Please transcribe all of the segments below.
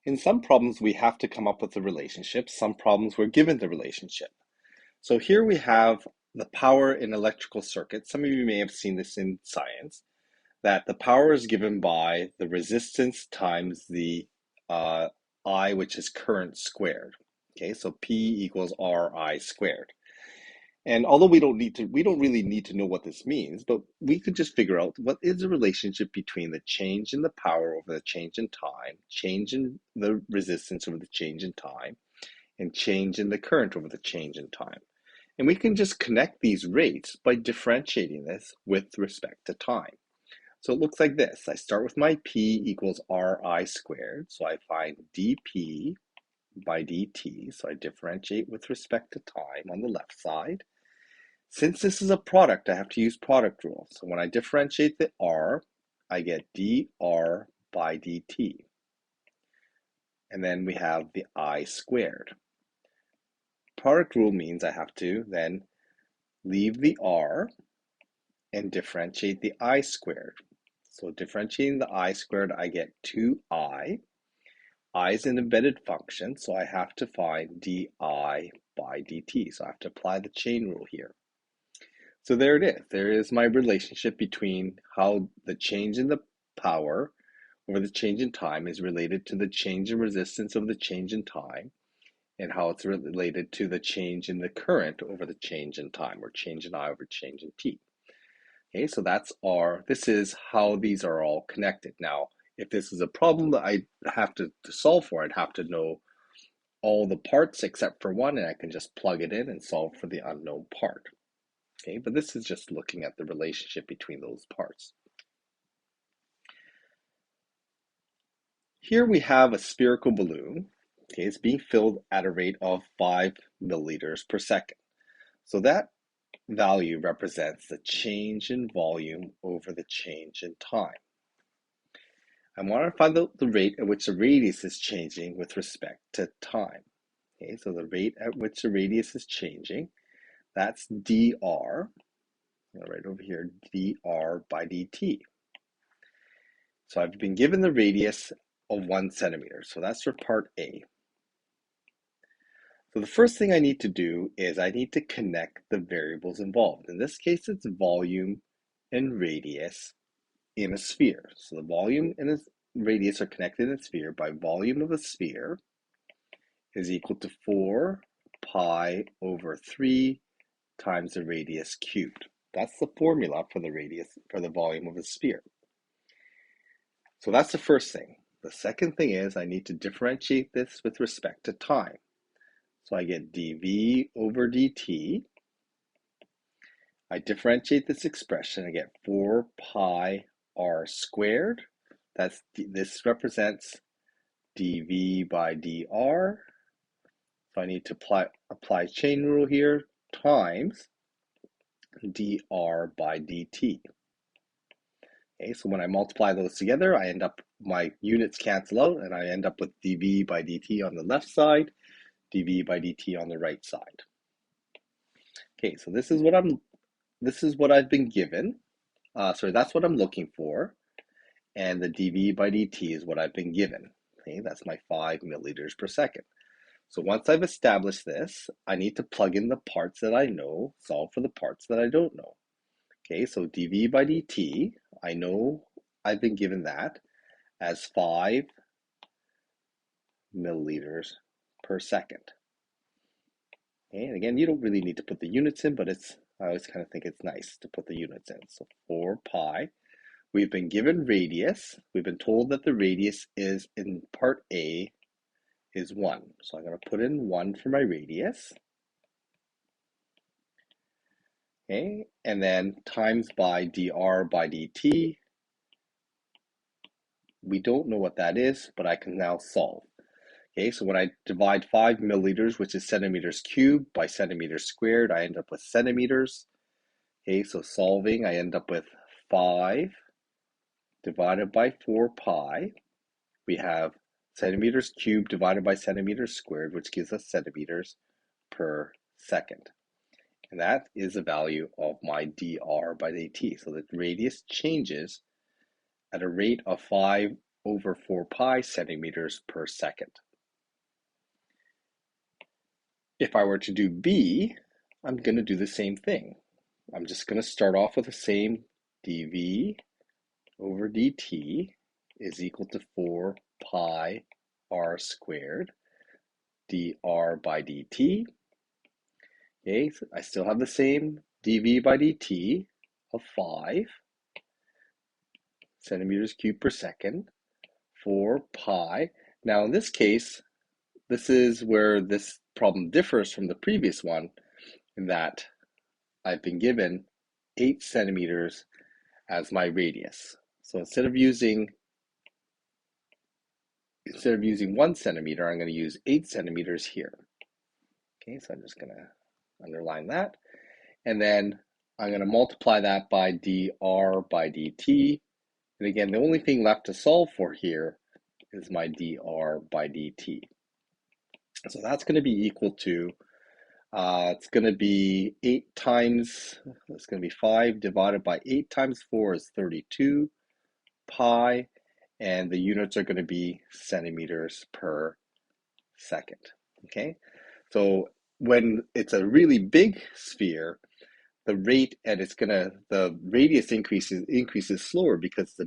In some problems, we have to come up with the relationship. Some problems we're given the relationship. So here we have the power in electrical circuits. Some of you may have seen this in science, that the power is given by the resistance times the I, which is current squared. Okay, so P equals RI squared. And although we don't really need to know what this means, but we could just figure out what is the relationship between the change in the power over the change in time, change in the resistance over the change in time, and change in the current over the change in time. And we can just connect these rates by differentiating this with respect to time. So it looks like this. I start with my P equals RI squared. So I find dP by dt. So I differentiate with respect to time on the left side. Since this is a product, I have to use product rule. So when I differentiate the r, I get dr by dt. And then we have the I squared. Product rule means I have to then leave the r and differentiate the I squared. So differentiating the I squared, I get 2I. I is an embedded function, so I have to find di by dt. So I have to apply the chain rule here. So there it is. There is my relationship between how the change in the power over the change in time is related to the change in resistance over the change in time, and how it's related to the change in the current over the change in time, or change in I over change in t. Okay, so this is how these are all connected. Now, if this is a problem that I have to solve for, I'd have to know all the parts except for one, and I can just plug it in and solve for the unknown part. Okay, but this is just looking at the relationship between those parts. Here we have a spherical balloon. Okay, it's being filled at a rate of 5 milliliters per second. So that value represents the change in volume over the change in time. I want to find the rate at which the radius is changing with respect to time. Okay, so the rate at which the radius is changing, that's dr. Right over here, dr by dt. So I've been given the radius of 1 centimeter. So that's for part A. So the first thing I need to do is I need to connect the variables involved. In this case, it's volume and radius in a sphere. So the volume and the radius are connected in a sphere by volume of a sphere is equal to 4 pi over 3 times the radius cubed. That's the formula for the radius, for the volume of a sphere. So that's the first thing. The second thing is I need to differentiate this with respect to time. So I get dv over dt. I differentiate this expression, I get 4 pi r squared. This represents dv by dr. So I need to apply chain rule here, times dr by dt. Okay, so when I multiply those together, my units cancel out, and I end up with dv by dt on the left side, dv by dt on the right side. Okay, so this is what I've been given. That's what I'm looking for, and the dv by dt is what I've been given. Okay, that's my 5 milliliters per second. So once I've established this, I need to plug in the parts that I know, solve for the parts that I don't know. Okay, so dv by dt, I know I've been given that as 5 milliliters per second. Okay, and again, you don't really need to put the units in, but I always kind of think it's nice to put the units in. So 4 pi. We've been given radius. We've been told that the radius is in part A is 1. So I'm going to put in 1 for my radius. Okay, and then times by dr by dt. We don't know what that is, but I can now solve. Okay, so when I divide 5 milliliters, which is centimeters cubed, by centimeters squared, I end up with centimeters. Okay, so solving, I end up with 5 divided by 4 pi. We have centimeters cubed divided by centimeters squared, which gives us centimeters per second. And that is the value of my dr by dt. So the radius changes at a rate of 5 over 4 pi centimeters per second. If I were to do B, I'm going to do the same thing. I'm just going to start off with the same dV over dt is equal to 4 pi r squared dr by dt. Okay, so I still have the same dV by dt of 5 centimeters cubed per second, 4 pi. Now in this case, this is where this problem differs from the previous one, in that I've been given 8 centimeters as my radius. So instead of using 1 centimeter, I'm going to use 8 centimeters here. Okay, so I'm just going to underline that. And then I'm going to multiply that by dr by dt. And again, the only thing left to solve for here is my dr by dt. So that's going to be equal to, it's going to be 8 times, it's going to be 5 divided by 8 times 4 is 32 pi, and the units are going to be centimeters per second. Okay, so when it's a really big sphere, the rate and the radius increases slower, because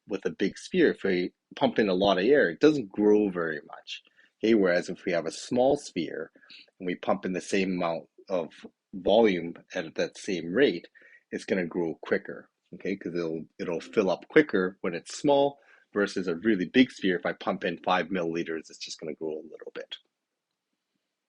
with a big sphere, if we pump in a lot of air, it doesn't grow very much. Okay, whereas if we have a small sphere and we pump in the same amount of volume at that same rate, it's going to grow quicker. Okay, because it'll fill up quicker when it's small, versus a really big sphere. If I pump in 5 milliliters, it's just going to grow a little bit.